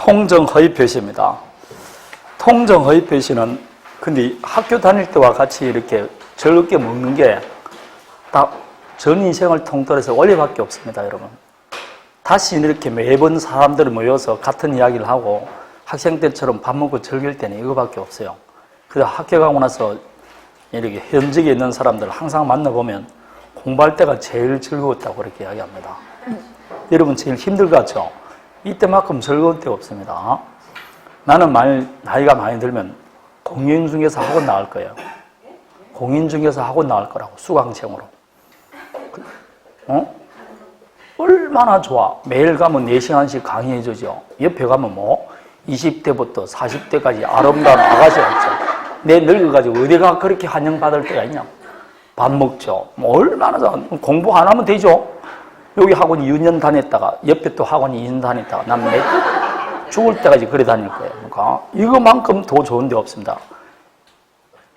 통정 허위 표시입니다. 통정 허위 표시는 근데 학교 다닐 때와 같이 이렇게 즐겁게 먹는 게 딱 전 인생을 통틀어서 원리밖에 없습니다, 여러분. 다시 이렇게 매번 사람들이 모여서 같은 이야기를 하고 학생 때처럼 밥 먹고 즐길 때는 이거밖에 없어요. 그래서 학교 가고 나서 이렇게 현직에 있는 사람들 항상 만나보면 공부할 때가 제일 즐거웠다고 그렇게 이야기합니다. 여러분 제일 힘들 것 같죠? 이때만큼 즐거운 때가 없습니다. 나는 나이가 많이 들면 공인중개사 학원 나갈 거예요. 공인중개사 학원 나갈 거라고, 수강생으로. 얼마나 좋아. 매일 가면 4시간씩 강의해 주죠. 옆에 가면 20대부터 40대까지 아름다운 아가씨가 있죠. 내 늙어가지고 어디가 그렇게 환영받을 때가 있냐. 밥 먹죠. 얼마나 좋아. 공부 안 하면 되죠. 여기 학원 2년 다녔다가 옆에 또 학원 2년 다녔다가 난 죽을 때까지 그래 다닐 거예요. 그러니까 이거만큼 더 좋은 데 없습니다.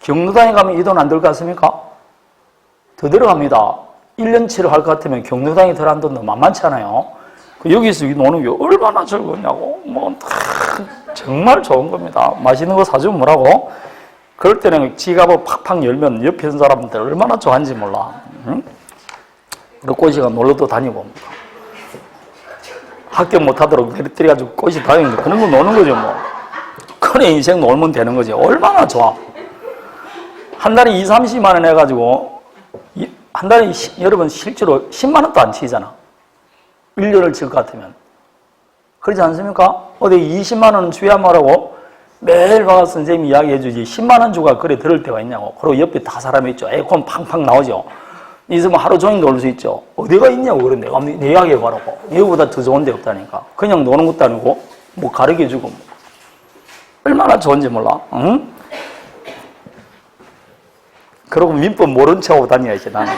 경로당에 가면 이 돈 안 들어갔습니까? 더 들어갑니다. 1년치를 할 것 같으면 경로당에 들어간 돈도 만만치 않아요. 여기서 노는 게 얼마나 즐거우냐고. 정말 좋은 겁니다. 맛있는 거 사주면 뭐라고? 그럴 때는 지갑을 팍팍 열면 옆에 있는 사람들 얼마나 좋아하는지 몰라. 응? 그리고 꼬시가 놀러도 다니고. 합격 못하도록 내리뜨려가지고 꼬시 다니는데 그런 거 노는 거죠, 뭐. 그래, 인생 놀면 되는 거지. 얼마나 좋아. 한 달에 2, 30만 원 해가지고 한 달에 여러분 실제로 10만 원도 안 치잖아. 1년을 칠 것 같으면. 그렇지 않습니까? 어디 20만 원 주야 뭐라고 매일 와서 선생님이 이야기해 주지 10만 원 주가 그래 들을 때가 있냐고. 그리고 옆에 다 사람이 있죠. 에어컨 팡팡 나오죠. 있으면 하루 종일 놀 수 있죠. 어디가 있냐고. 그런 내가 내 이야기해 보라고. 이거보다 더 좋은 데 없다니까. 그냥 노는 것도 아니고 뭐 가르쳐 주고 뭐. 얼마나 좋은지 몰라. 응? 그러고 민법 모른 척하고 다녀야지, 나는.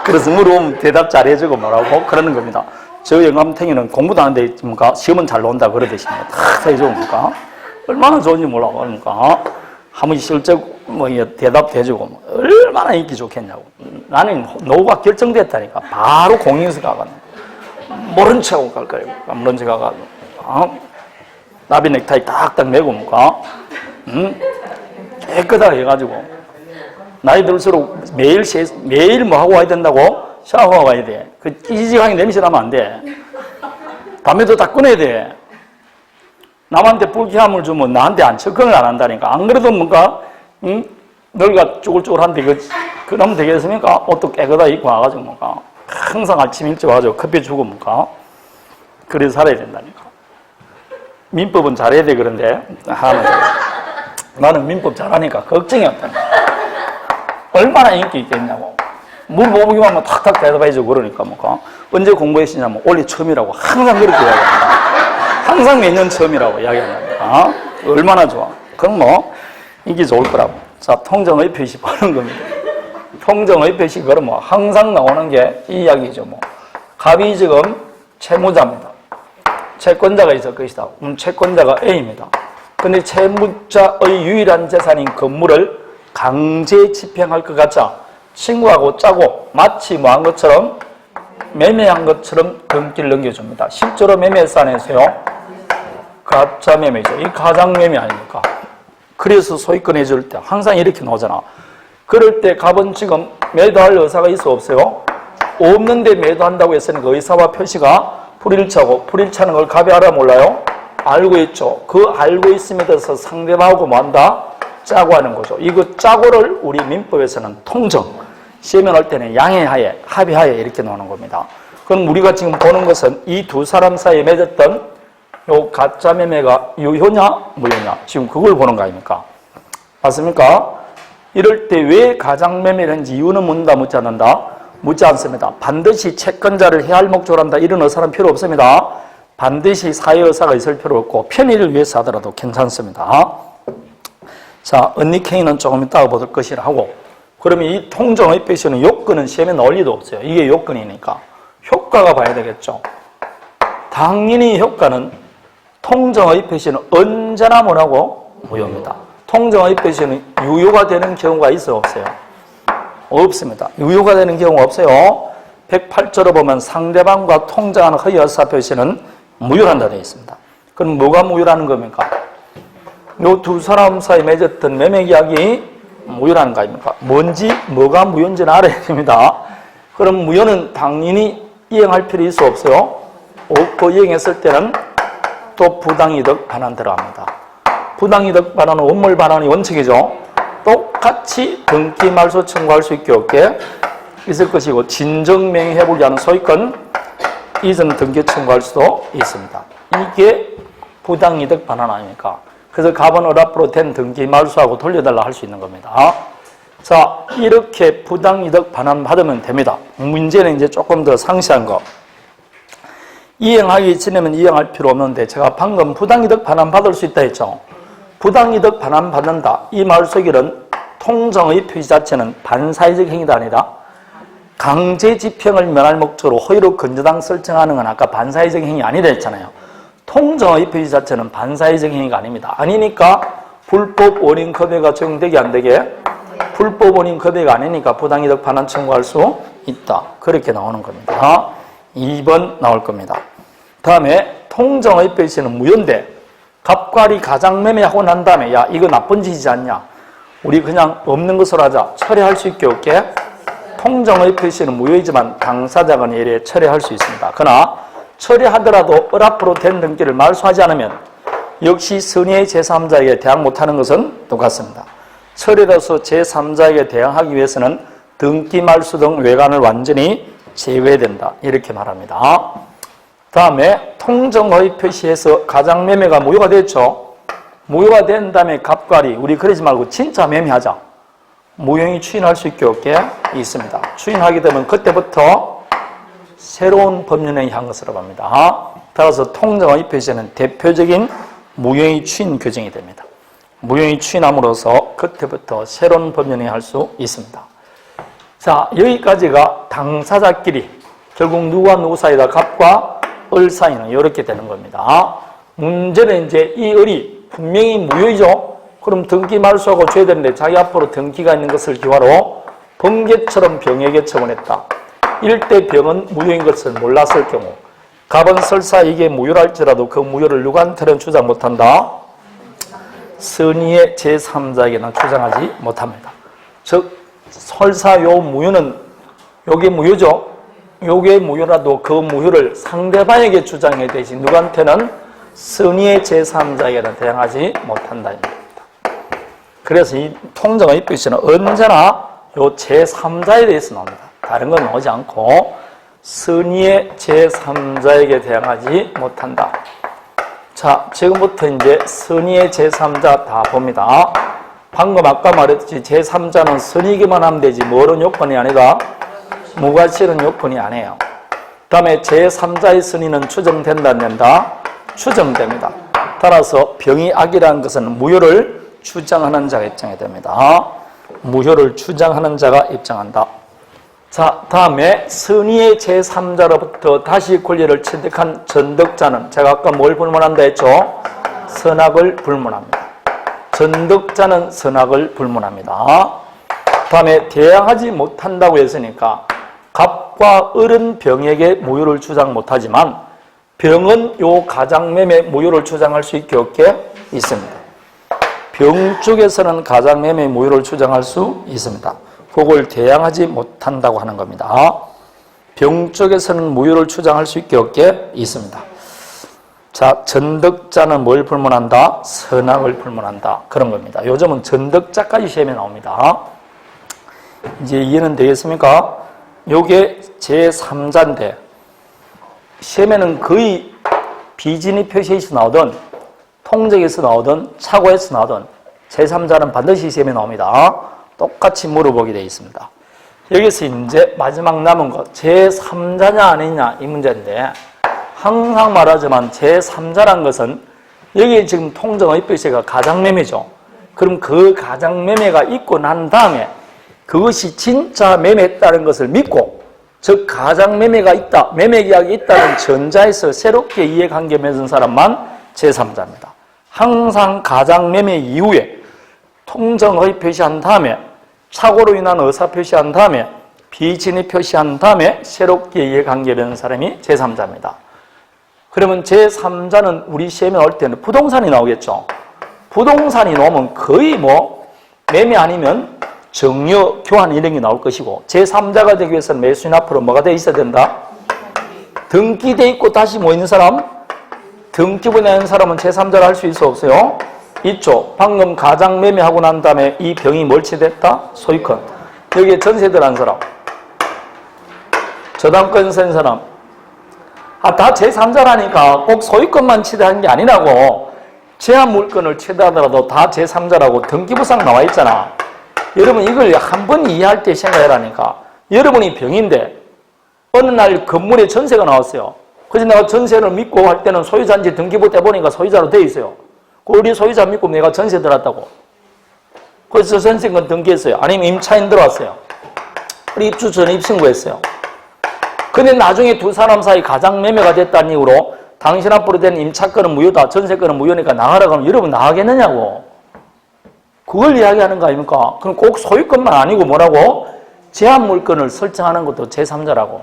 그래서 물어보면 대답 잘해주고 뭐라고 그러는 겁니다. 저 영감탱이는 공부도 하는데 시험은 잘 나온다 그러듯이 다 해주니까 얼마나 좋은지 몰라. 그러니까 한 번씩 실적 대답해주고 얼마나 인기 좋겠냐고. 나는 노후가 결정됐다니까 바로 공인서 가가지고 모른 척하고 갈 거예요. 모른 척 가가지고 나비 넥타이 딱딱 메고 깨끗하게 해가지고 나이 들수록 매일 뭐 하고 와야 된다고? 샤워하고 와야 돼. 그 찌직하게 냄새 나면 안 돼. 담배도 다 끊어야 돼. 남한테 불쾌함을 주면 나한테 접근을 안 한다니까. 안 그래도 널가 쭈글쭈글한데 그러면 되겠습니까? 옷도 깨끗하게 입고 와가지고 항상 아침 일찍 와가지고 커피 주고 그래서 살아야 된다니까. 민법은 잘해야 돼. 그런데 나는 민법 잘하니까 걱정이 없다니까. 얼마나 인기 있겠냐고. 물 모으기만 하면 탁탁 대답해주고 그러니까 언제 공부했으냐면 올해 처음이라고 항상 그렇게 이야기합니다. 항상 몇 년 처음이라고 이야기합니다. 얼마나 좋아. 그럼 인기 좋을 거라고. 자, 통정의 표시 바른 겁니다. 통정의 표시 그러면 항상 나오는 게 이 이야기죠. 갑이 지금 채무자입니다. 채권자가 있을 것이다. 채권자가 A입니다. 근데 채무자의 유일한 재산인 건물을 강제 집행할 것 같자 친구하고 짜고 마치 한 것처럼 매매한 것처럼 등기를 넘겨줍니다. 실제로 매매사안에서요 가짜 매매죠. 이 가장 매매 아닙니까? 그래서 소유권 해줄 때 항상 이렇게 나오잖아. 그럴 때 갑은 지금 매도할 의사가 있어 없어요? 없는데 매도한다고 했으니까 의사와 표시가 불일치하고 불일치하는 걸 갑이 알아 몰라요? 알고 있죠. 그 알고 있음에 대해서 상대방하고 뭐한다? 짜고 하는 거죠. 이거 짜고를 우리 민법에서는 통정, 시험에 할 때는 양해하에, 합의하에 이렇게 나오는 겁니다. 그럼 우리가 지금 보는 것은 이 두 사람 사이에 맺었던 요 가짜 매매가 유효냐, 무효냐. 지금 그걸 보는 거 아닙니까? 맞습니까? 이럴 때 왜 가장 매매를 했는지 이유는 묻는다, 묻지 않는다? 묻지 않습니다. 반드시 채권자를 해할 목적으로 한다. 이런 의사는 필요 없습니다. 반드시 사회 의사가 있을 필요 없고 편의를 위해서 하더라도 괜찮습니다. 자, 언니케이는 조금 이따가 볼 것이라 하고, 그러면 이 통정의 표시는 요건은 시험에 나올 리도 없어요. 이게 요건이니까. 효과가 봐야 되겠죠. 당연히 효과는 통정의 표시는 언제나 뭐라고? 무효입니다. 통정의 표시는 유효가 되는 경우가 있어요, 없어요? 없습니다. 유효가 되는 경우가 없어요. 108조로 보면 상대방과 통정하는 허위의사 표시는 무효한다 되어 있습니다. 그럼 뭐가 무효라는 겁니까? 요 두 사람 사이 맺었던 매매 계약이 무효라는 거 아닙니까? 뭔지 뭐가 무효인지는 알아야 됩니다. 그럼 무효는 당연히 이행할 필요 있어 없어요? 없고 이행했을 때는 또 부당이득 반환 들어갑니다. 부당이득 반환은 원물 반환이 원칙이죠. 똑같이 등기 말소 청구할 수 있게 없게 있을 것이고 진정명의 회복이 하는 소유권 이전 등기 청구할 수도 있습니다. 이게 부당이득 반환 아닙니까? 그래서 갑은 을앞으로 된 등기 말소하고 돌려달라 할 수 있는 겁니다. 자, 이렇게 부당이득 반환 받으면 됩니다. 문제는 이제 조금 더 상세한 거. 이행하기 전에는 이행할 필요 없는데 제가 방금 부당이득 반환 받을 수 있다 했죠. 부당이득 반환 받는다. 이 말 속에는 통정의 표시 자체는 반사회적 행위가 아니라 강제 집행을 면할 목적으로 허위로 근저당 설정하는 건 아까 반사회적 행위 아니다 했잖아요. 통정의 표시 자체는 반사회적 행위가 아닙니다. 아니니까 불법 원인 급여가 적용되게 안 되게? 불법 원인 급여가 아니니까 부당이득 반환 청구할 수 있다. 그렇게 나오는 겁니다. 2번 나올 겁니다. 다음에 통정의 표시는 무효인데 갑과리 가장매매하고 난 다음에 야 이거 나쁜 짓이지 않냐? 우리 그냥 없는 것으로 하자. 처리할 수 있게 없게? 통정의 표시는 무효이지만 당사자가 예리에 처리할 수 있습니다. 그러나 처리하더라도 을앞으로 된 등기를 말소하지 않으면 역시 선의의 제3자에게 대항 못하는 것은 똑같습니다. 처리로서 제3자에게 대항하기 위해서는 등기 말소 등 외관을 완전히 제외해야 된다. 이렇게 말합니다. 다음에 통정의 표시에서 가장매매가 무효가 됐죠. 무효가 된 다음에 갑과리 우리 그러지 말고 진짜 매매하자. 무효인이 추인할 수 있게 없게 있습니다. 추인하게 되면 그때부터 새로운 법률행위 한 것으로 봅니다. 따라서 통정의 표시는 대표적인 무효인이 추인 규정이 됩니다. 무효인이 추인함으로써 그때부터 새로운 법률행위 할 수 있습니다. 자, 여기까지가 당사자끼리 결국 누구와 누구 사이다? 갑과 을 사이는 이렇게 되는 겁니다. 문제는 이제 이 을이 분명히 무효이죠. 그럼 등기 말소하고 줘야 되는데 자기 앞으로 등기가 있는 것을 기화로 번개처럼 병에게 처분했다. 이럴 때 병은 무효인 것을 몰랐을 경우 갑은 설사 이게 무효랄지라도 그 무효를 누구한테는 주장 못한다? 선의의 제3자에게는 주장하지 못합니다. 즉 설사 요 무효는 요게 무효죠. 요게 무효라도 그 무효를 상대방에게 주장해야 되지 누구한테는 선의의 제3자에게는 대항하지 못한다입니다. 그래서 이 통정의 표시는 언제나 요 제3자에 대해서 나옵니다. 다른 건 나오지 않고 선의의 제3자에게 대항하지 못한다. 자, 지금부터 이제 선의의 제3자 다 봅니다. 방금 아까 말했듯이 제3자는 선의기만 하면 되지 뭐는 요건이 아니다. 무과실은 요건이 아니에요. 다음에 제3자의 선의는 추정된다 안 된다? 추정됩니다. 따라서 병이 악이라는 것은 무효를 주장하는 자가 입장이 됩니다. 무효를 주장하는 자가 입장한다. 자, 다음에 선의의 제3자로부터 다시 권리를 취득한 전득자는 제가 아까 뭘 불문한다 했죠? 선악을 불문합니다. 전득자는 선악을 불문합니다. 다음에 대항하지 못한다고 했으니까 갑과 을은 병에게 무효를 주장 못하지만 병은 요 가장매매 무효를 주장할 수 있게 없게 있습니다. 병 쪽에서는 가장매매 무효를 주장할 수 있습니다. 그걸 대항하지 못한다고 하는 겁니다. 병 쪽에서는 무효를 주장할 수 있게 없게 있습니다. 자, 전득자는 뭘 불문한다? 선악을 불문한다. 그런 겁니다. 요즘은 전득자까지 시험에 나옵니다. 이제 이해는 되겠습니까? 요게 제3자인데 시험에는 거의 비진입 표시에서 나오든 통정에서 나오든 착오에서 나오든 제3자는 반드시 시험에 나옵니다. 똑같이 물어보게 되어 있습니다. 여기서 이제 마지막 남은 거 제3자냐 아니냐 이 문제인데 항상 말하지만 제3자란 것은 여기 지금 통정의 표시가 가장매매죠. 그럼 그 가장매매가 있고 난 다음에 그것이 진짜 매매했다는 것을 믿고 즉 가장매매가 있다, 매매계약이 있다는 전자에서 새롭게 이해관계 맺은 사람만 제3자입니다. 항상 가장매매 이후에 통정의 표시한 다음에 착오로 인한 의사 표시한 다음에 비진입 표시한 다음에 새롭게 이해관계 맺은 사람이 제3자입니다. 그러면 제3자는 우리 시험에 나올 때는 부동산이 나오겠죠. 부동산이 나오면 거의 뭐 매매 아니면 정려, 교환 이런 게 나올 것이고, 제3자가 되기 위해서는 매수인 앞으로 뭐가 돼 있어야 된다? 등기돼 있고 다시 뭐 있는 사람? 등기부 내는 사람은 제3자를 할 수 있어 없어요? 있죠. 방금 가장 매매하고 난 다음에 이 병이 뭘 취득했다? 소유권. 여기에 전세 들어간 사람, 저당권 센 사람, 다 제3자라니까 꼭 소유권만 취득한 게 아니라고. 제한 물건을 취득하더라도 다 제3자라고 등기부상 나와 있잖아. 여러분 이걸 한 번 이해할 때 생각해라니까. 여러분이 병인데 어느 날 건물에 전세가 나왔어요. 그래서 내가 전세를 믿고 할 때는 소유자인지 등기부 때 보니까 소유자로 돼 있어요. 우리 소유자 믿고 내가 전세 들어왔다고. 그래서 전세권 등기했어요. 아니면 임차인 들어왔어요. 우리 입주 전에 입신고했어요. 근데 나중에 두 사람 사이 가장 매매가 됐다는 이유로 당신 앞으로 된 임차권은 무효다, 전세권은 무효니까 나가라고 하면 여러분 나가겠느냐고. 그걸 이야기하는 거 아닙니까? 그럼 꼭 소유권만 아니고 뭐라고? 제한 물건을 설정하는 것도 제3자라고.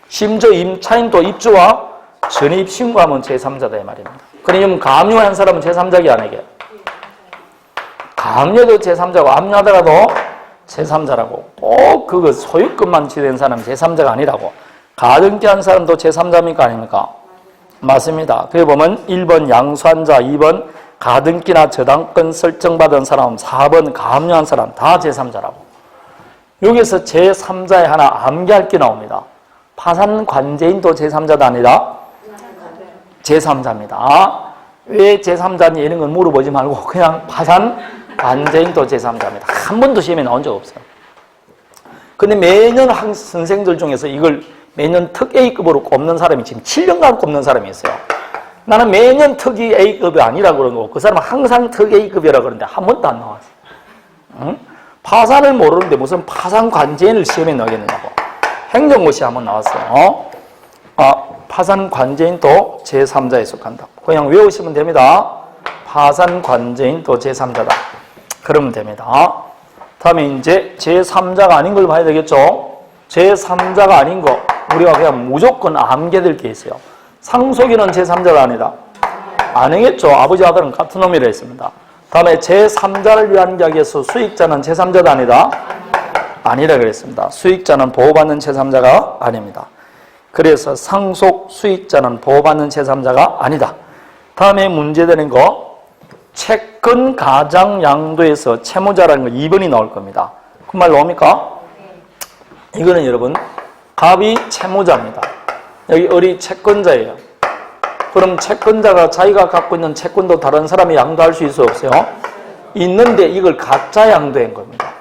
심지어 임차인도 입주와 전입 신고하면 제3자다 이 말입니다. 그러면 가압류한 사람은 제3자기 아니게. 가압류도 제3자고 압류하더라도 제3자라고. 꼭 그거 소유권만 취득된 사람은 제3자가 아니라고. 가등기한 사람도 제3자입니까 아닙니까? 맞습니다. 그래 보면 1번 양수한 자, 2번 가등기나 저당권 설정받은 사람, 4번 가압류한 사람 다 제3자라고. 여기서 제3자에 하나 암기할 게 나옵니다. 파산관제인도 제3자가 아니라 제3자입니다. 왜 제3자니 이런 건 물어보지 말고 그냥 파산관제인도 제3자입니다. 한 번도 시험에 나온 적 없어요. 근데 매년 선생들 중에서 이걸 매년 특 A급으로 꼽는 사람이 지금 7년간 꼽는 사람이 있어요. 나는 매년 특이 A급이 아니라고 그러는 거고 그 사람은 항상 특 A급이라고 그러는데 한 번도 안 나왔어요. 응? 파산을 모르는데 무슨 파산관제인을 시험에 넣겠느냐고. 행정고시 한번 나왔어요. 파산관제인도 제3자에 속한다. 그냥 외우시면 됩니다. 파산관제인도 제3자다. 그러면 됩니다. 다음에 이제 제3자가 아닌 걸 봐야 되겠죠. 제3자가 아닌 거 우리가 그냥 무조건 암기될 게 있어요. 상속인은 제3자가 아니다. 아니겠죠. 아버지 아들은 같은 놈이라 했습니다. 다음에 제3자를 위한 이야기에서 수익자는 제3자가 아니다. 아니라 그랬습니다. 수익자는 보호받는 제3자가 아닙니다. 그래서 상속 수익자는 보호받는 제3자가 아니다. 다음에 문제되는 거 채권 가장 양도에서 채무자라는 거 2번이 나올 겁니다. 그 말 나옵니까? 이거는 여러분 갑이 채무자입니다. 여기 을이 채권자예요. 그럼 채권자가 자기가 갖고 있는 채권도 다른 사람이 양도할 수 있어 없어요? 있는데 이걸 가짜 양도한 겁니다.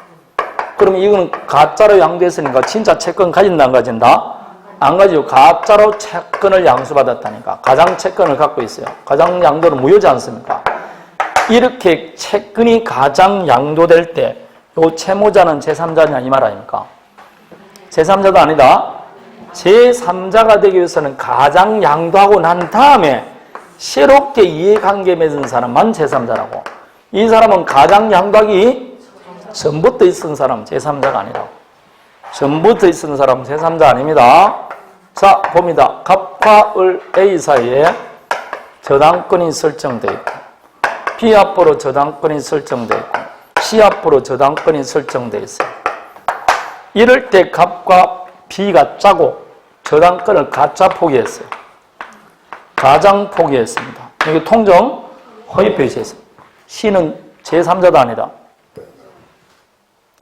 그럼 이거는 가짜로 양도했으니까 진짜 채권 가진다 안 가진다? 안 가지고 가짜로 채권을 양수받았다니까. 가장 채권을 갖고 있어요. 가장 양도는 무효지 않습니까? 이렇게 채권이 가장 양도될 때 요 채무자는 제3자냐 이 말 아닙니까? 제3자도 아니다. 제3자가 되기 위해서는 가장 양도하고 난 다음에 새롭게 이해관계 맺은 사람만 제3자라고. 이 사람은 가장 양도하기 전부터 있은 사람 제3자가 아니라고. 전부터 있은 사람 제3자 아닙니다. 자 봅니다. 갑과 을 A 사이에 저당권이 설정되어 있고 B 앞으로 저당권이 설정되어 있고 C 앞으로 저당권이 설정되어 있어요. 이럴 때 갑과 B가 짜고 저당권을 가짜 포기했어요. 가장 포기했습니다. 여기 통정 허위 표시했습니다. C는 제3자도 아니다.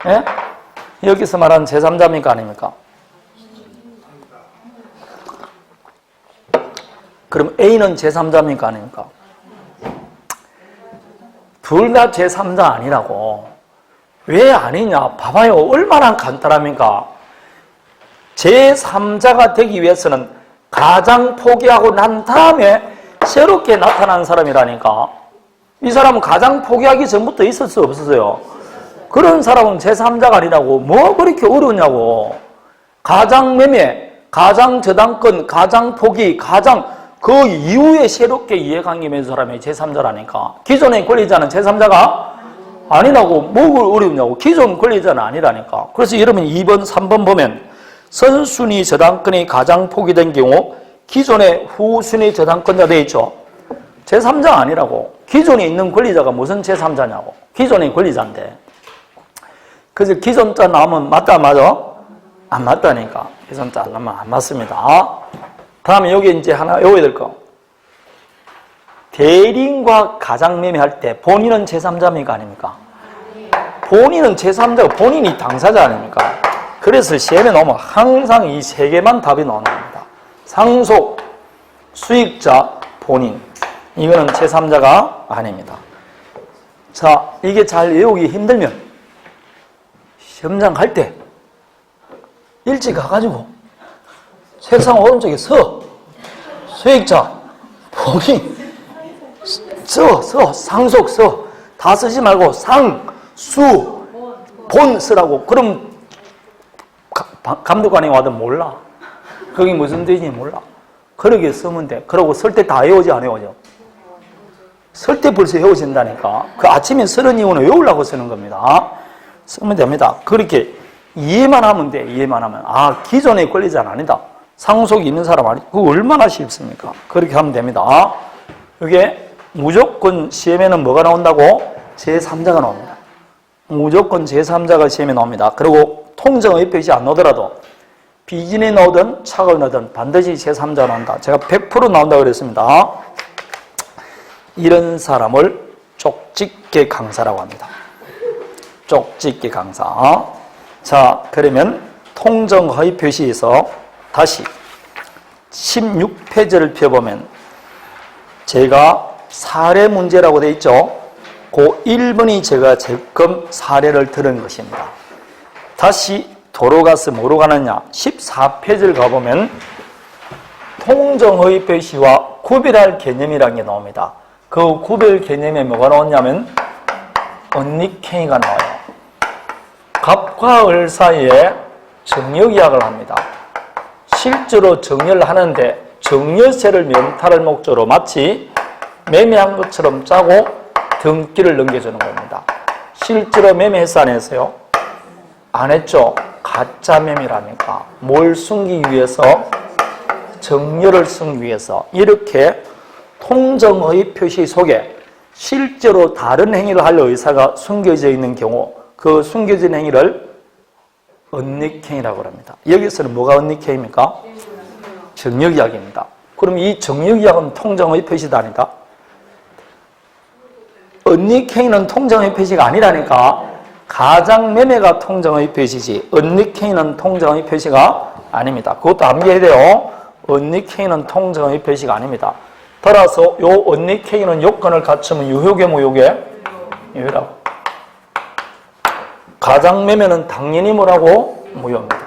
예? 여기서 말하는 제3자입니까 아닙니까? 그럼 A는 제3자입니까 아닙니까? 둘 다 제3자 아니라고. 왜 아니냐? 봐봐요. 얼마나 간단합니까? 제3자가 되기 위해서는 가장 포기하고 난 다음에 새롭게 나타난 사람이라니까. 이 사람은 가장 포기하기 전부터 있었어요 없었어요? 그런 사람은 제3자가 아니라고. 뭐 그렇게 어려우냐고. 가장 매매, 가장 저당권, 가장 포기, 가장 그 이후에 새롭게 이해관계 맺은 사람이 제3자라니까. 기존의 권리자는 제3자가 아니라고. 뭐 어렵냐고. 기존 권리자는 아니라니까. 그래서 여러분 2번, 3번 보면 선순위 저당권이 가장 포기된 경우 기존의 후순위 저당권자 돼 있죠. 제3자가 아니라고. 기존에 있는 권리자가 무슨 제3자냐고. 기존의 권리자인데. 그래서 기존자 나오면 맞다 안 맞아? 안 맞다니까. 기존자 안 나오면 안 맞습니다. 다음에 여기 이제 하나 외워야 될 거. 대리인과 가장매매할 때 본인은 제3자입니까 아닙니까? 본인은 제3자고 본인이 당사자 아닙니까? 그래서 시험에 나오면 항상 이 세 개만 답이 나오는 겁니다. 상속, 수익자, 본인. 이거는 제3자가 아닙니다. 자, 이게 잘 외우기 힘들면 시험장 갈 때 일찍 가가지고 책상 오른쪽에 수익자, 본인, 상속 다 쓰지 말고 상, 수, 본 쓰라고. 그럼 감독관이 와도 몰라. 그게 무슨 뜻인지 몰라. 그러게 쓰면 돼. 그러고 쓸 때 다 외우지 안 외우죠? 쓸 때 벌써 외워진다니까. 그 아침에 쓰는 이유는 외우려고 쓰는 겁니다. 쓰면 됩니다. 그렇게 이해만 하면 돼. 이해만 하면. 아, 기존의 권리자는 아니다. 상속이 있는 사람 아니. 그거 얼마나 쉽습니까? 그렇게 하면 됩니다. 이게 무조건 시험에는 뭐가 나온다고? 제3자가 나옵니다. 무조건 제3자가 시험에 나옵니다. 그리고 통정의 표시 안 나오더라도 비진이 나오든 차가 나오든 반드시 제3자가 나온다. 제가 100% 나온다고 그랬습니다. 이런 사람을 쪽집게 강사라고 합니다. 쪽집게 강사. 자, 그러면 통정허위 표시에서 다시 16페이지를 펴보면 제가 사례 문제라고 되어 있죠. 그 1번이 제가 지금 사례를 들은 것입니다. 다시 돌아가서 뭐로 가느냐. 14페이지를 가보면 통정허위 표시와 구별할 개념이라는 게 나옵니다. 그 구별 개념에 뭐가 나오냐면 언니케이가 나와요. 갑과 을 사이에 정려계약을 합니다. 실제로 정려를 하는데 정려세를 면탈할 목적으로 마치 매매한 것처럼 짜고 등기를 넘겨주는 겁니다. 실제로 매매했어 안 했어요? 안 했죠. 가짜 매매라니까. 뭘 숨기기 위해서? 정려를 숨기기 위해서. 이렇게 통정허위 표시 속에 실제로 다른 행위를 할 의사가 숨겨져 있는 경우 그 숨겨진 행위를 언닉행위라고 합니다. 여기서는 뭐가 언닉행위입니까? 정려계약입니다. 그럼 이 정려계약은 통정허위 표시도 아니다? 언닉행위는 통정허위 표시가 아니라니까. 가장매매가 통정허위 표시지 언닉행위는 통정허위 표시가 아닙니다. 그것도 암기해야 돼요. 언닉행위는 통정허위 표시가 아닙니다. 따라서 요 언닉행위는 요건을 갖추면 유효계 무효계? 유효라고. 가장매매는 당연히 뭐라고? 무효입니다.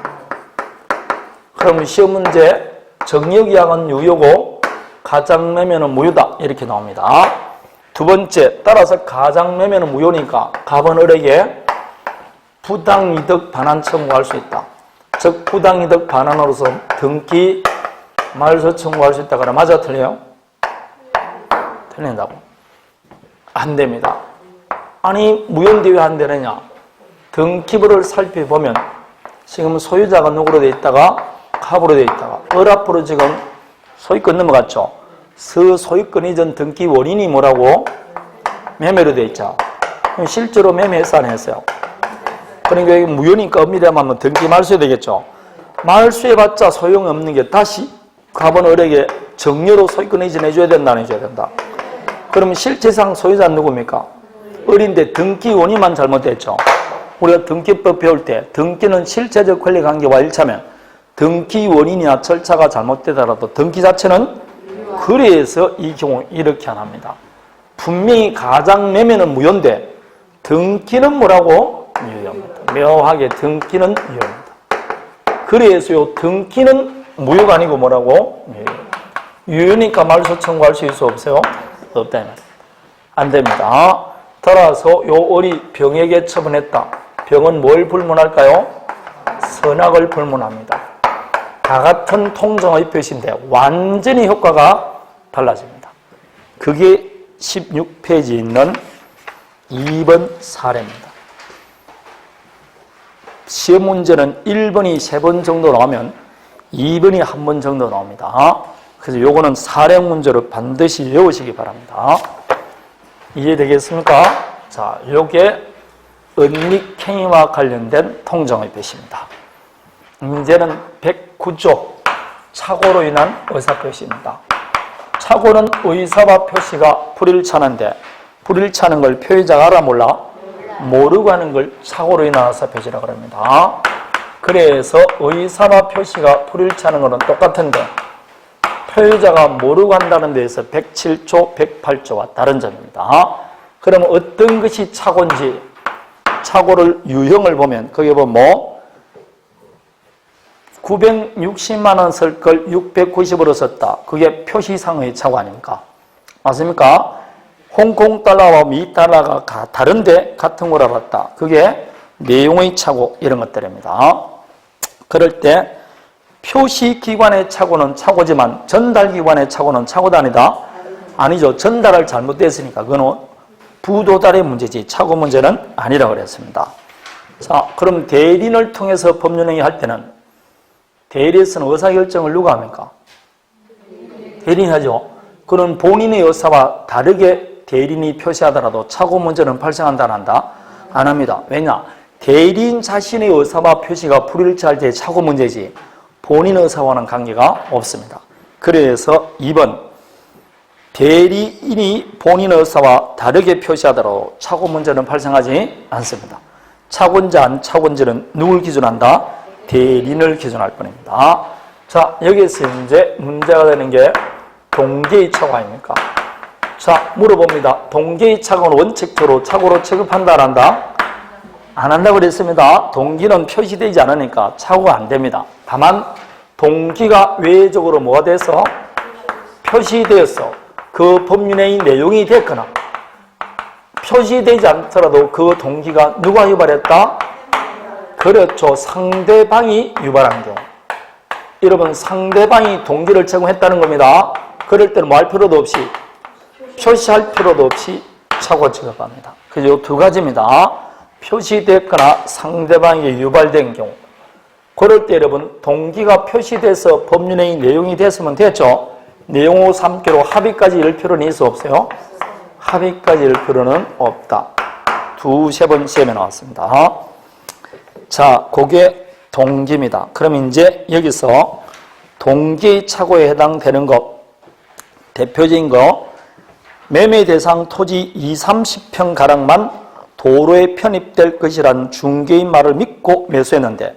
그럼 시험 문제 정려계약은 유효고 가장매매는 무효다 이렇게 나옵니다. 두 번째, 따라서 가장매매는 무효니까 갑은 을에게 부당이득 반환 청구할 수 있다. 즉 부당이득 반환으로서 등기 말소 청구할 수 있다. 그래 맞아 틀려요? 틀린다고. 안 됩니다. 아니 무효인데 왜 안 되느냐. 등기부를 살펴보면 지금 소유자가 누구로 돼 있다가 갑으로 돼 있다가 을 앞으로 지금 소유권 넘어갔죠. 소유권 이전 등기 원인이 뭐라고? 매매로 돼 있죠. 그럼 실제로 매매했어 안 했어요? 그러니까 여기 무효니까 엄밀하면 등기 말소해야 되겠죠. 말소해봤자 소용없는 게 다시 갑은 을에게 정려로 소유권 이전해줘야 된다 안 해줘야 된다? 그러면 실제상 소유자는 누굽니까? 을인데 등기 원인만 잘못됐죠. 우리가 등기법 배울 때 등기는 실체적 권리관계와 일치하면 등기 원인이나 절차가 잘못되더라도 등기 자체는 그래서 이 경우 이렇게 안 합니다. 분명히 가장매매는 무효인데 등기는 뭐라고? 유효합니다. 묘하게 등기는 유효합니다. 그래서 요 등기는 무효가 아니고 뭐라고? 유효니까 말소 청구할 수 있어 없어요? 없다. 안 됩니다. 따라서 요 을이 병에게 처분했다. 병은 뭘 불문할까요? 선악을 불문합니다. 다 같은 통정의 표시인데 완전히 효과가 달라집니다. 그게 16페이지에 있는 2번 사례입니다. 시험 문제는 1번이 3번 정도 나오면 2번이 1번 정도 나옵니다. 그래서 요거는 사례 문제로 반드시 외우시기 바랍니다. 이해되겠습니까? 자, 요게 은닉행위와 관련된 통정의 표시입니다. 문제는 109조 착오로 인한 의사표시입니다. 착오는 의사와 표시가 불일치하는데 불일치하는 걸 표의자가 알아 몰라? 모르고 하는 걸 착오로 인한 의사표시라고 합니다. 그래서 의사와 표시가 불일치하는 것은 똑같은데 표의자가 모르고 한다는 데에서 107조, 108조와 다른 점입니다. 그러면 어떤 것이 착오인지 착오를 유형을 보면 거기에 보면 960만 원 쓸 걸 690으로 썼다. 그게 표시상의 착오 아닙니까? 맞습니까? 홍콩 달러와 미 달러가 다른데 같은 걸 알았다. 그게 내용의 착오 이런 것들입니다. 그럴 때 표시기관의 착오는 착오지만 전달기관의 착오는 착오도 아니다? 아니죠. 전달을 잘못됐으니까 그건 부도달의 문제지 착오 문제는 아니라고 그랬습니다. 자, 그럼 대리인을 통해서 법률행위 할 때는 대리에서는 의사결정을 누가 합니까? 대리인이 하죠. 그럼 본인의 의사와 다르게 대리인이 표시하더라도 착오 문제는 발생한다 안 한다? 안 합니다. 왜냐? 대리인 자신의 의사와 표시가 불일치할 때 착오 문제지 본인 의사와는 관계가 없습니다. 그래서 2번 대리인이 본인 의사와 다르게 표시하더라도 착오 문제는 발생하지 않습니다. 착오인지 안 착오인지는 누굴 기준한다? 대리인을 기준할 뿐입니다. 자, 여기서 이제 문제가 되는 게 동계의 착오 아닙니까? 자, 물어봅니다. 동계의 착오는 원칙적으로 착오로 취급한다 안 한다? 안 한다고 그랬습니다. 동기는 표시되지 않으니까 착오가 안 됩니다. 다만 동기가 외적으로 뭐가 돼서 표시되어서 그 법률의 내용이 됐거나 표시되지 않더라도 그 동기가 누가 유발했다? 그렇죠. 상대방이 유발한 경우. 여러분 상대방이 동기를 제공했다는 겁니다. 그럴 때는 뭐 할 필요도 없이 표시할 필요도 없이 착오 취급합니다. 그래서 이 두 가지입니다. 표시됐거나 상대방에게 유발된 경우. 그럴 때 여러분 동기가 표시돼서 법률의 내용이 됐으면 됐죠. 내용을 삼기로 합의까지 이를 필요는 있어 없어요? 합의까지 이를 필요는 없다. 두세 번 시험에 나왔습니다. 자, 그게 동기입니다. 그럼 이제 여기서 동기의 착오에 해당되는 것, 대표적인 거, 매매 대상 토지 20-30평가량만 도로에 편입될 것이라는 중개인 말을 믿고 매수했는데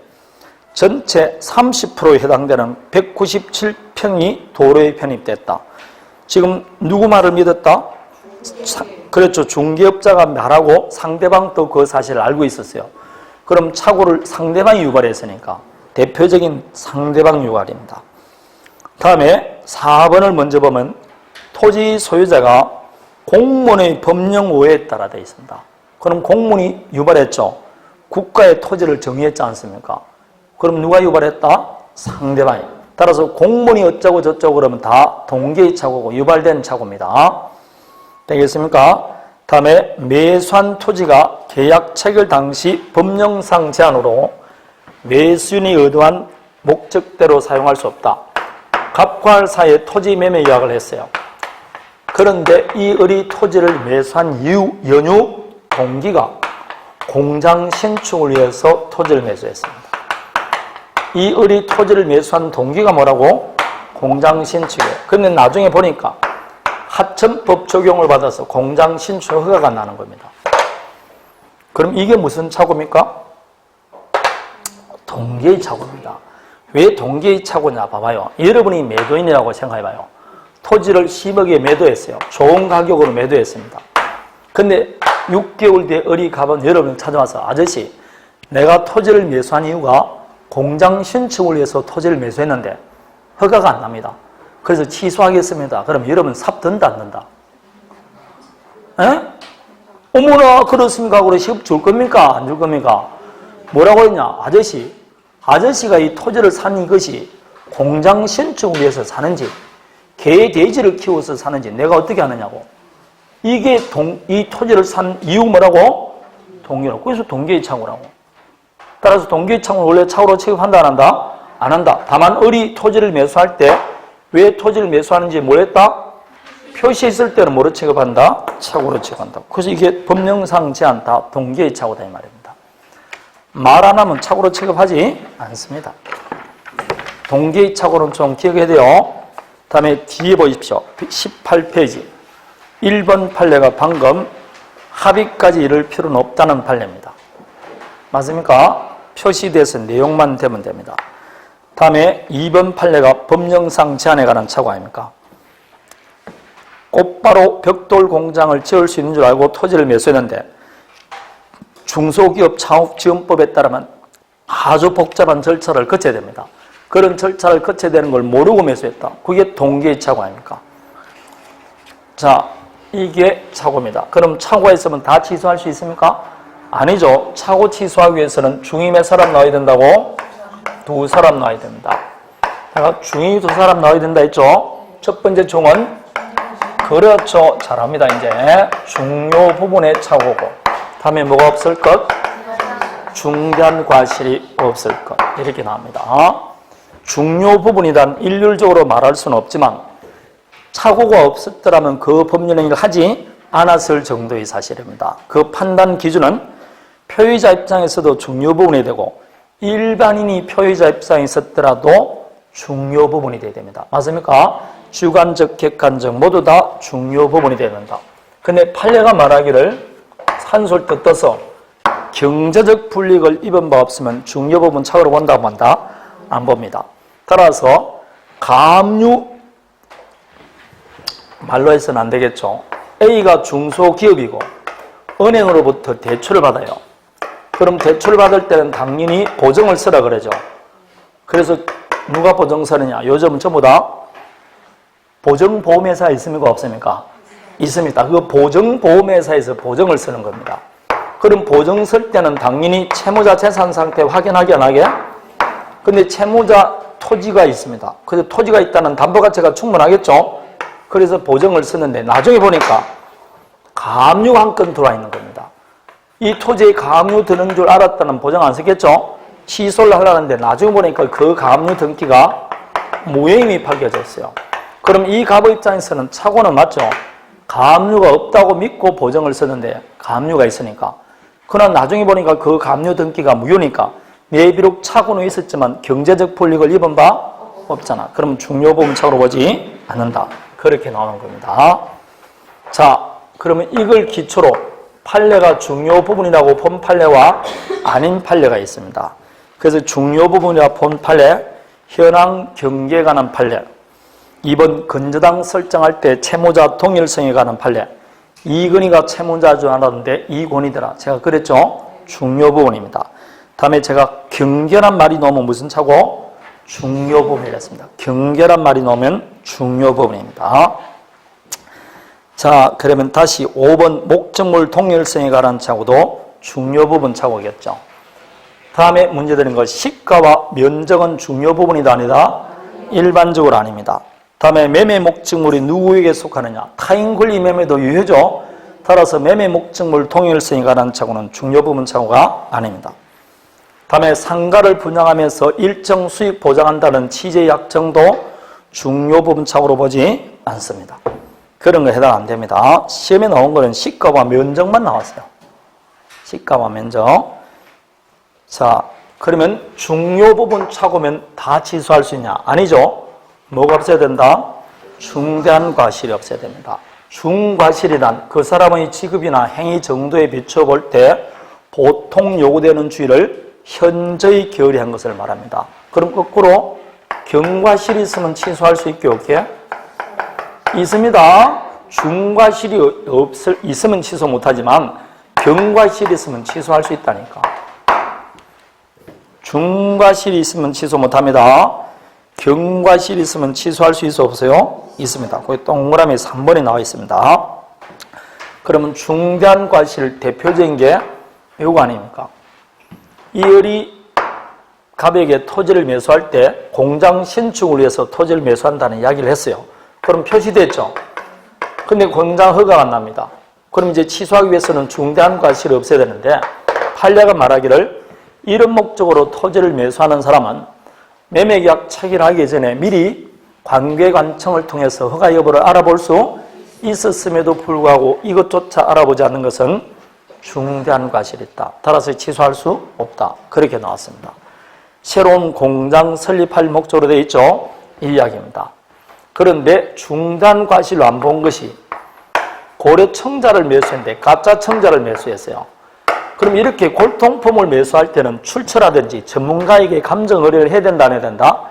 전체 30%에 해당되는 197평이 도로에 편입됐다. 지금 누구 말을 믿었다? 그렇죠. 중개업자가 말하고 상대방도 그 사실을 알고 있었어요. 그럼 착오를 상대방이 유발했으니까 대표적인 상대방 유발입니다. 다음에 4번을 먼저 보면 토지 소유자가 공무원의 법령 오해에 따라 되어 있습니다. 그럼 공무원이 유발했죠. 국가의 토지를 정의했지 않습니까? 그럼 누가 유발했다? 상대방이. 따라서 공무원이 어쩌고 저쩌고 그러면 다 동기의 착오고 유발된 착오입니다. 되겠습니까? 다음에 매수한 토지가 계약 체결 당시 법령상 제한으로 매수인이 의도한 목적대로 사용할 수 없다. 갑과 할 사이에 토지 매매 계약을 했어요. 그런데 이 을이 토지를 매수한 이유, 연유, 동기가 공장 신축을 위해서 토지를 매수했습니다. 이 을이 토지를 매수한 동기가 뭐라고? 공장 신축이에요. 그런데 나중에 보니까 하천법 적용을 받아서 공장 신축 허가가 나는 겁니다. 그럼 이게 무슨 착오입니까? 동기의 착오입니다. 왜 동기의 착오냐 봐봐요. 여러분이 매도인이라고 생각해봐요. 토지를 10억에 매도했어요. 좋은 가격으로 매도했습니다. 근데 6개월 뒤에 을이 가본 여러분을 찾아와서 아저씨 내가 토지를 매수한 이유가 공장 신축을 위해서 토지를 매수했는데 허가가 안 납니다. 그래서 취소하겠습니다. 그럼 여러분 삽 든다 안 든다? 에? 어머나 그렇습니까? 그래 시급 줄 겁니까? 안 줄 겁니까? 뭐라고 했냐? 아저씨가 이 토지를 산 이것이 공장 신축을 위해서 사는지 개 돼지를 키워서 사는지 내가 어떻게 아느냐고. 이게 이 토지를 산 이유 뭐라고? 동기라고. 그래서 동기의 착오라고. 따라서 동기의 착오는 원래 착오로 취급한다 안 한다? 안 한다. 다만 을이 토지를 매수할 때 왜 토지를 매수하는지 뭘 했다? 표시했을 때는 뭐로 취급한다? 착오로 취급한다. 그래서 이게 법령상 제한 다 동기의 착오다 이 말입니다. 말 안 하면 착오로 취급하지 않습니다. 동기의 착오는 좀 기억해야 돼요. 다음에 뒤에 보십시오. 18페이지. 1번 판례가 방금 합의까지 이를 필요는 없다는 판례입니다. 맞습니까? 표시돼서 내용만 되면 됩니다. 다음에 2번 판례가 법령상 제한에 관한 착오 아닙니까? 곧바로 벽돌 공장을 지을 수 있는 줄 알고 토지를 매수했는데 중소기업 창업지원법에 따르면 아주 복잡한 절차를 거쳐야 됩니다. 그런 절차를 거쳐야 되는 걸 모르고 매수했다. 그게 동기의 착오 아닙니까? 자, 이게 착오입니다. 그럼 착오가 있으면 다 취소할 수 있습니까? 아니죠. 착오 취소하기 위해서는 중이 몇 사람 나와야 된다고? 2사람 나와야 됩니다. 제가 중이 2사람 나와야 된다 했죠? 첫 번째 중은 그렇죠. 잘합니다. 이제 중요 부분의 착오고 다음에 뭐가 없을 것? 중대한 과실이 없을 것. 이렇게 나옵니다. 중요 부분이란 일률적으로 말할 수는 없지만 착오가 없었더라면 그 법률 행위를 하지 않았을 정도의 사실입니다. 그 판단 기준은 표의자 입장에서도 중요 부분이 되고 일반인이 표의자 입장에 있었더라도 중요 부분이 되어야 됩니다. 맞습니까? 주관적, 객관적 모두 다 중요 부분이 되어야 된다. 근데 판례가 말하기를 산술 뜯어서 경제적 불이익을 입은 바 없으면 중요 부분 착오로 본다고 한다? 안 봅니다. 따라서 가압류 말로 해서는 안 되겠죠. A가 중소기업이고 은행으로부터 대출을 받아요. 그럼 대출을 받을 때는 당연히 보증을 쓰라 그러죠. 그래서 누가 보증 서느냐? 요즘 전부 다 보증보험회사 있습니까? 없습니까? 있습니다. 그 보증보험회사에서 보증을 쓰는 겁니다. 그럼 보증 쓸 때는 당연히 채무자 재산 상태 확인하게 안 하게? 근데 채무자 토지가 있습니다. 그래서 토지가 있다는 담보 가치가 충분하겠죠? 그래서 보증을 쓰는데 나중에 보니까 가압류가 한 건 들어와 있는 겁니다. 이 토지에 가압류 드는 줄 알았다는 보증 안 쓰겠죠? 취소를 하려는데 나중에 보니까 그 가압류 등기가 무효임이 밝혀졌어요. 그럼 이 갑의 입장에서는 착오는 맞죠? 가압류가 없다고 믿고 보증을 쓰는데 가압류가 있으니까. 그러나 나중에 보니까 그 가압류 등기가 무효니까 비록 착오는 있었지만 경제적 불이익을 입은 바 없잖아. 그럼 중요 부분 착오로 보지 않는다. 그렇게 나오는 겁니다. 자, 그러면 이걸 기초로 판례가 중요 부분이라고 본 판례와 아닌 판례가 있습니다. 그래서 중요 부분이라 본 판례, 현황 경계에 관한 판례, 2번 건저당 설정할 때 채무자 동일성에 관한 판례, 이건희가 채무자 줄 알았는데 이권이더라. 제가 그랬죠? 중요 부분입니다. 다음에 제가 경계란 말이 나오면 무슨 차고? 중요 부분이랬습니다. 경계란 말이 나오면 중요 부분입니다. 자, 그러면 다시 5번 목적물 동일성에 관한 차고도 중요 부분 차고겠죠. 다음에 문제 드린 것 시가와 면적은 중요 부분이다 아니다? 일반적으로 아닙니다. 다음에 매매 목적물이 누구에게 속하느냐? 타인 권리 매매도 유효죠. 따라서 매매 목적물 동일성에 관한 차고는 중요 부분 차고가 아닙니다. 다음에 상가를 분양하면서 일정 수익 보장한다는 취지의 약정도 중요 부분 착오로 보지 않습니다. 그런 거 해당 안 됩니다. 시험에 나온 거는 시가와 면적만 나왔어요. 시가와 면적. 자, 그러면 중요 부분 착오면 다 취소할 수 있냐? 아니죠. 뭐가 없어야 된다? 중대한 과실이 없어야 됩니다. 중과실이란 그 사람의 직업이나 행위 정도에 비춰 볼 때 보통 요구되는 주의를 현저히 게으리한 것을 말합니다. 그럼 거꾸로 경과실이 있으면 취소할 수 있게 없게? 있습니다. 중과실이 있으면 취소 못하지만 경과실이 있으면 취소할 수 있다니까. 중과실이 있으면 취소 못합니다. 경과실이 있으면 취소할 수 있어 없어요? 있습니다. 거기 동그라미 3번에 나와 있습니다. 그러면 중대한 과실 대표적인 게 이거 아닙니까? 이을이 갑에게 토지를 매수할 때 공장 신축을 위해서 토지를 매수한다는 이야기를 했어요. 그럼 표시됐죠? 근데 공장 허가가 안 납니다. 그럼 이제 취소하기 위해서는 중대한 과실이 없어야 되는데 판례가 말하기를 이런 목적으로 토지를 매수하는 사람은 매매계약 체결하기 전에 미리 관계관청을 통해서 허가 여부를 알아볼 수 있었음에도 불구하고 이것조차 알아보지 않는 것은 중대한 과실이 있다. 따라서 취소할 수 없다. 그렇게 나왔습니다. 새로운 공장 설립할 목적으로 되어 있죠. 이 이야기입니다. 그런데 중대한 과실로 안 본 것이 고려 청자를 매수했는데 가짜 청자를 매수했어요. 그럼 이렇게 골동품을 매수할 때는 출처라든지 전문가에게 감정 의뢰를 해야 된다 안 해야 된다?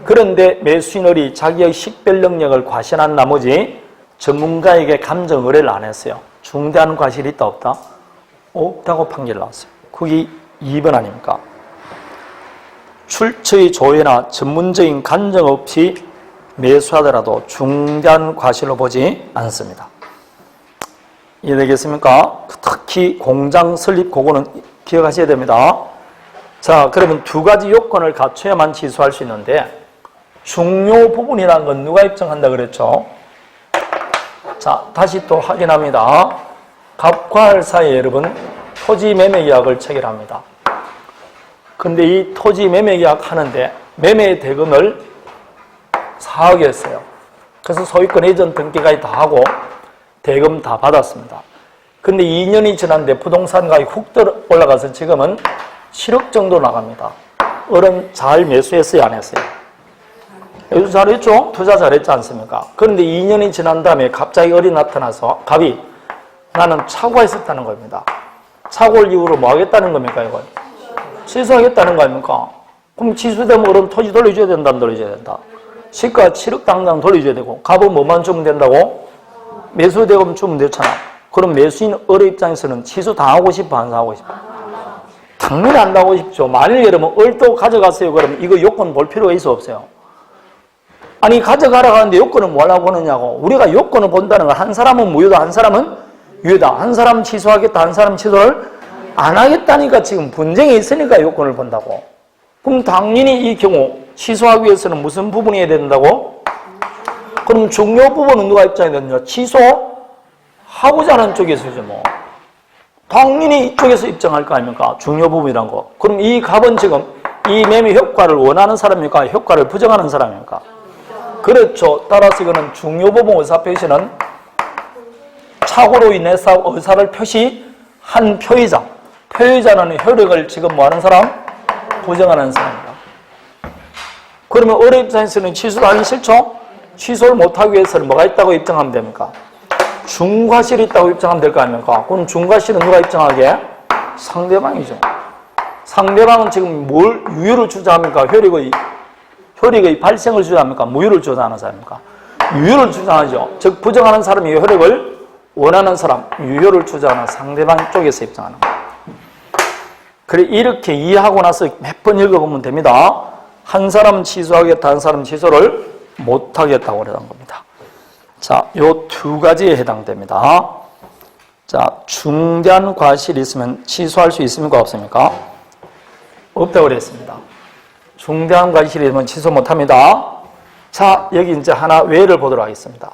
그런데 매수인이 자기의 식별 능력을 과신한 나머지 전문가에게 감정 의뢰를 안 했어요. 중대한 과실이 있다 없다? 없다고 판결 나왔어요. 그게 2번 아닙니까? 출처의 조회나 전문적인 간정 없이 매수하더라도 중대한 과실로 보지 않습니다. 이해되겠습니까? 특히 공장 설립 그거는 기억하셔야 됩니다. 자, 그러면 두 가지 요건을 갖춰야만 취소할 수 있는데 중요 부분이라는 건 누가 입증한다 그랬죠? 자, 다시 또 확인합니다. 갑과 할 사이에 여러분 토지 매매 계약을 체결합니다. 근데 이 토지 매매 계약 하는데 매매 대금을 4억이었어요. 그래서 소유권 이전 등기까지 다 하고 대금 다 받았습니다. 근데 2년이 지났는데 부동산 가격이 훅 올라가서 지금은 7억 정도 나갑니다. 어른 잘 매수했어요, 안 했어요? 매수 잘했죠? 투자 잘했지 않습니까? 그런데 2년이 지난 다음에 갑자기 을이 나타나서 갑이 나는 착오가 있었다는 겁니다. 착오를 이유로 뭐 하겠다는 겁니까, 이걸? 취소하겠다는 거 아닙니까? 그럼 취소되면 어른 토지 돌려줘야 된다, 안 돌려줘야 된다? 시가 7억 당장 돌려줘야 되고 갑은 뭐만 주면 된다고? 매수대금 주면 되잖아. 그럼 매수인 을의 입장에서는 취소 당하고 싶어, 안 하고 싶어? 당연히 안 당하고 싶죠. 만일 여러분 을도 가져갔어요. 그러면 이거 요건 볼 필요가 있어 없어요? 아니 가져가라고 하는데 요건을 뭐라고 보느냐고. 우리가 요건을 본다는 건 한 사람은 무효다, 한 사람은 유효다. 한 사람은 취소하겠다, 한 사람은 취소를 안 하겠다니까 지금 분쟁이 있으니까 요건을 본다고. 그럼 당연히 이 경우 취소하기 위해서는 무슨 부분이 해야 된다고? 그럼 중요 부분은 누가 입장이 되느냐? 취소하고자 하는 쪽에서죠, 뭐. 당연히 이쪽에서 입장할 거 아닙니까? 중요 부분이란 거. 그럼 이 갑은 지금 이 매매 효과를 원하는 사람입니까? 효과를 부정하는 사람입니까? 그렇죠. 따라서 이거는 중요 부분 의사 표시는 착오로 인해서 의사를 표시한 표의자. 표의자는 효력을 지금 뭐 하는 사람? 부정하는 사람입니다. 그러면 을의 입장에서는 취소를 하기 싫죠? 취소를 못하기 위해서는 뭐가 있다고 입증하면 됩니까? 중과실이 있다고 입증하면 될 거 아닙니까? 그럼 중과실은 누가 입증하게? 상대방이죠. 상대방은 지금 뭘 유효를 주장합니까? 효력의 발생을 주장합니까? 무효를 주장하는 사람입니까? 유효를 주장하죠. 즉 부정하는 사람이 효력을 원하는 사람, 유효를 주장하는 상대방 쪽에서 입증하는 거예요. 그래 이렇게 이해하고 나서 몇 번 읽어보면 됩니다. 한 사람은 취소하겠다, 한 사람은 취소를 못하겠다고 그러는 겁니다. 자, 요 두 가지에 해당됩니다. 자, 중대한 과실이 있으면 취소할 수 있습니까? 없습니까? 없다고 그랬습니다. 중대한 과실이 있으면 취소 못합니다. 자, 여기 이제 하나 외를 보도록 하겠습니다.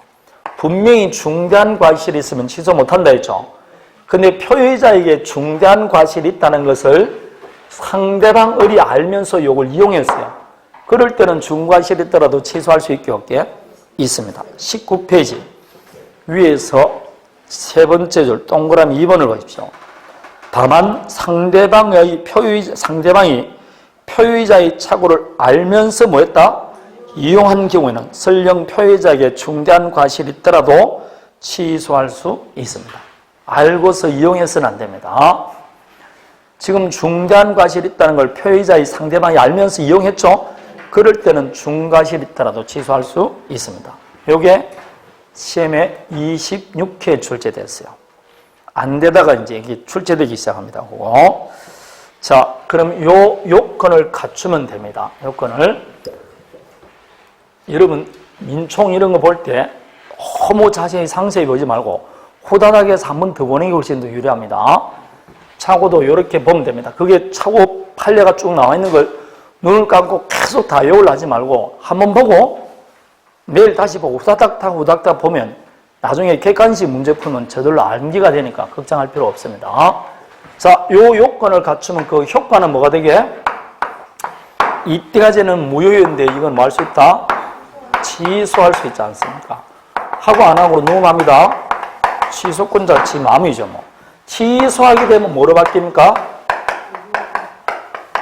분명히 중대한 과실이 있으면 취소 못한다 했죠. 근데 표의자에게 중대한 과실이 있다는 것을 상대방 을이 알면서 이걸 이용했어요. 그럴 때는 중과실이 있더라도 취소할 수 있게 없게 있습니다. 19페이지 위에서 세 번째 줄 동그라미 2번을 보십시오. 다만 상대방이 표의자의 착오를 알면서 뭐했다? 이용한 경우에는 설령 표의자에게 중대한 과실이 있더라도 취소할 수 있습니다. 알고서 이용해서는 안 됩니다. 지금 중대한 과실이 있다는 걸 표의자의 상대방이 알면서 이용했죠? 그럴 때는 중과실이 있더라도 취소할 수 있습니다. 요게 시험에 26회 출제됐어요. 안 되다가 이제 이게 출제되기 시작합니다. 그거. 자, 그럼 요 요건을 갖추면 됩니다. 요건을. 여러분, 민총 이런 거 볼 때 너무 자세히 상세히 보지 말고 호다닥 해서 한 번 더 보는 게 훨씬 더 유리합니다. 차고도 이렇게 보면 됩니다. 그게 차고 판례가 쭉 나와 있는 걸 눈을 감고 계속 다 외우려 하지 말고 한 번 보고 내일 다시 보고 후닥닥 보면 나중에 객관식 문제 풀면 저절로 암기가 되니까 걱정할 필요 없습니다. 자, 요 요건을 갖추면 그 효과는 뭐가 되게? 이때까지는 무효였는데 이건 뭐 할 수 있다? 취소할 수 있지 않습니까? 하고 안 하고로 너무 맙니다. 취소권자 지맘이죠. 뭐. 취소하게 되면 뭐로 바뀝니까?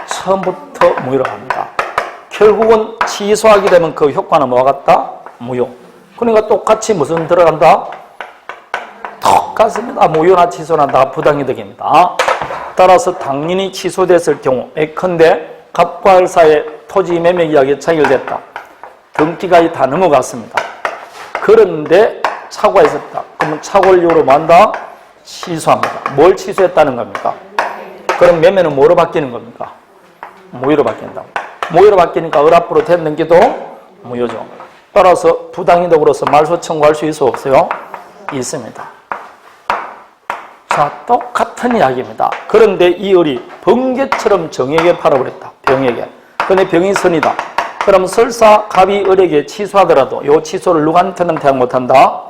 처음부터 무효로 갑니다. 결국은 취소하게 되면 그 효과는 뭐와 같다? 무효. 그러니까 똑같이 무슨 들어간다? 똑같습니다. 무효나 취소나 다 부당이득입니다. 따라서 당연히 취소됐을 경우 예컨대 갑과 을 사이에 토지 매매 계약이 체결됐다. 등기가 다 넘어갔습니다. 그런데 착오가 있었다. 그러면 착오를 이유로 뭐 한다? 취소합니다. 뭘 취소했다는 겁니까? 그럼 매매는 뭐로 바뀌는 겁니까? 무효로 바뀐다고. 무효로 바뀌니까 을 앞으로 된 등기도 무효죠. 따라서 부당이득으로서 말소 청구할 수 있어 없어요? 있습니다. 자, 똑같은 이야기입니다. 그런데 이 을이 번개처럼 정에게 팔아버렸다. 병에게. 근데 병이 선이다. 그럼 설사 갑이 을에게 취소하더라도 이 취소를 누구한테는 대항 못한다?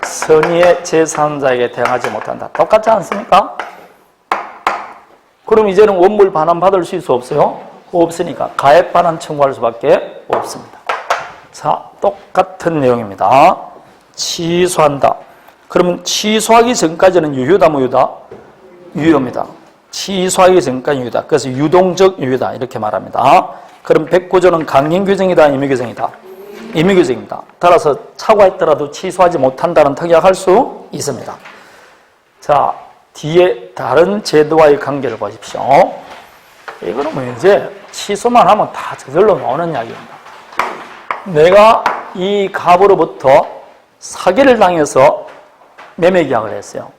선의의 제3자에게 대항하지 못한다. 똑같지 않습니까? 그럼 이제는 원물 반환 받을 수 있어 없어요? 없으니까 가액 반환 청구할 수밖에 없습니다. 자, 똑같은 내용입니다. 취소한다. 그러면 취소하기 전까지는 유효다, 무효다? 유효입니다. 취소하기 전까지 유효다. 그래서 유동적 유효다 이렇게 말합니다. 그럼 109조는 강행규정이다, 임의규정이다? 임의규정입니다. 따라서 착오했더라도 취소하지 못한다는 특약할 수 있습니다. 자, 뒤에 다른 제도와의 관계를 보십시오. 이거는 뭐 이제 취소만 하면 다 저절로 나오는 이야기입니다. 내가 이 갑으로부터 사기를 당해서 매매계약을 했어요.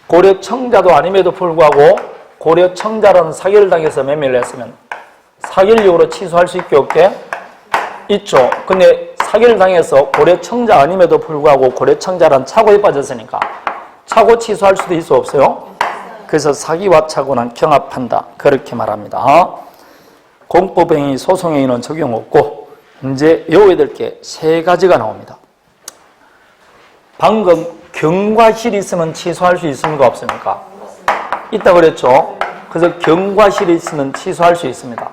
고려청자도 아님에도 불구하고 고려청자라는 사기를 당해서 매매를 했으면 사기를 이유로 취소할 수 있게 없게? 있죠. 근데 사기를 당해서 고려청자 아님에도 불구하고 고려청자라는 착오에 빠졌으니까 착오 취소할 수도 있어 없어요? 그래서 사기와 착오는 경합한다. 그렇게 말합니다. 공법행위, 소송행위는 적용 없고 이제 외워야 될 게 세 가지가 나옵니다. 방금 경과실이 있으면 취소할 수 있습니까? 없습니까? 있다 그랬죠? 그래서 경과실이 있으면 취소할 수 있습니다.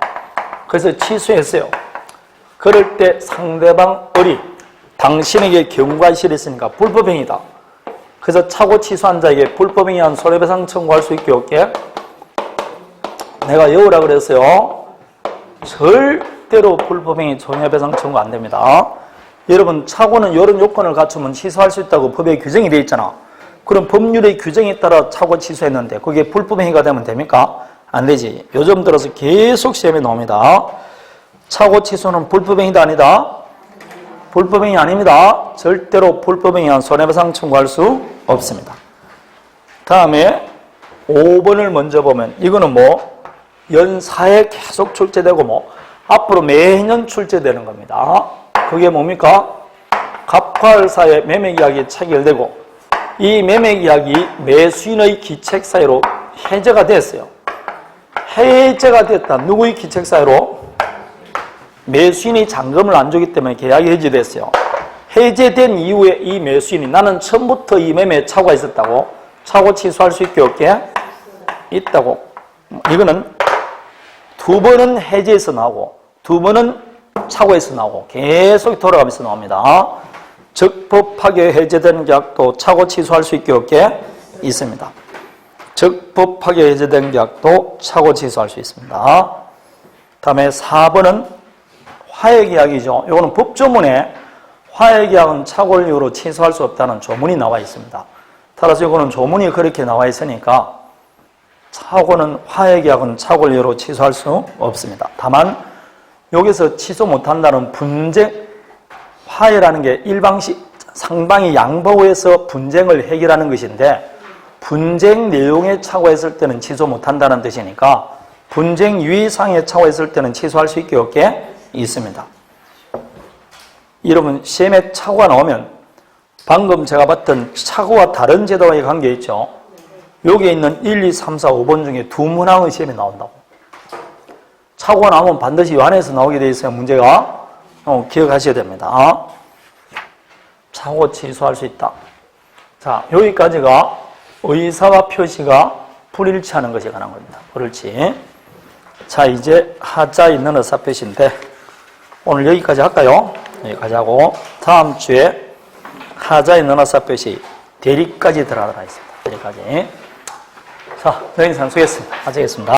그래서 취소했어요. 그럴 때 상대방 을이 당신에게 경과실이 있으니까 불법행위다. 그래서 착오 취소한 자에게 불법행위한 손해배상 청구할 수 있게 없게? 내가 외우라 그랬어요. 절대로 불법행위 손해배상 청구 안 됩니다. 여러분, 착오는 이런 요건을 갖추면 취소할 수 있다고 법에 규정이 되어 있잖아. 그럼 법률의 규정에 따라 착오 취소했는데 그게 불법행위가 되면 됩니까? 안 되지. 요즘 들어서 계속 시험에 나옵니다. 착오 취소는 불법행위다 아니다? 불법행위 아닙니다. 절대로 불법행위한 손해배상 청구할 수 없습니다. 다음에 5번을 먼저 보면 이거는 뭐 연사에 계속 출제되고 뭐 앞으로 매년 출제되는 겁니다. 그게 뭡니까? 갑과 을 사이에 매매계약이 체결되고 이 매매계약이 매수인의 기책 사유로 해제가 됐어요. 해제가 됐다. 누구의 기책 사유로? 매수인이 잔금을 안 주기 때문에 계약이 해제됐어요. 해제된 이후에 이 매수인이 나는 처음부터 이 매매에 착오가 있었다고 착오 취소할 수 있게 없게? 있다고. 이거는 두 번은 해제에서 나오고 두 번은 착오에서 나오고 계속 돌아가면서 나옵니다. 적법 파기에 해제된 계약도 착오 취소할 수 있게 없게? 있습니다. 적법 파기에 해제된 계약도 착오 취소할 수 있습니다. 다음에 4번은 화해계약이죠. 이거는 법조문에 화해계약은 착오를 이유로 취소할 수 없다는 조문이 나와 있습니다. 따라서 이거는 조문이 그렇게 나와 있으니까 착오는 화해계약은 착오를 이유로 취소할 수 없습니다. 다만 여기서 취소 못한다는 분쟁, 화해라는 게 일방식 상방이 양보해서 분쟁을 해결하는 것인데 분쟁 내용에 착오했을 때는 취소 못한다는 뜻이니까 분쟁 유의사항에 착오했을 때는 취소할 수 있게 없게 있습니다. 여러분 시험에 착오가 나오면 방금 제가 봤던 착오와 다른 제도와의 관계 있죠. 여기에 있는 1, 2, 3, 4, 5번 중에 두 문항의 시험에 나온다고. 착오가 나오면 반드시 이 안에서 나오게 되어 있어요. 문제가 기억하셔야 됩니다. 착오 취소할 수 있다. 자, 여기까지가 의사와 표시가 불일치하는 것에 관한 겁니다. 불일치. 자, 이제 하자 있는 의사 표시인데 오늘 여기까지 할까요? 여기까지 하고 다음 주에 하자의 너나사표시 대리까지 들어가도록 하겠습니다. 대리까지. 자, 여기서 수고했습니다. 마치겠습니다.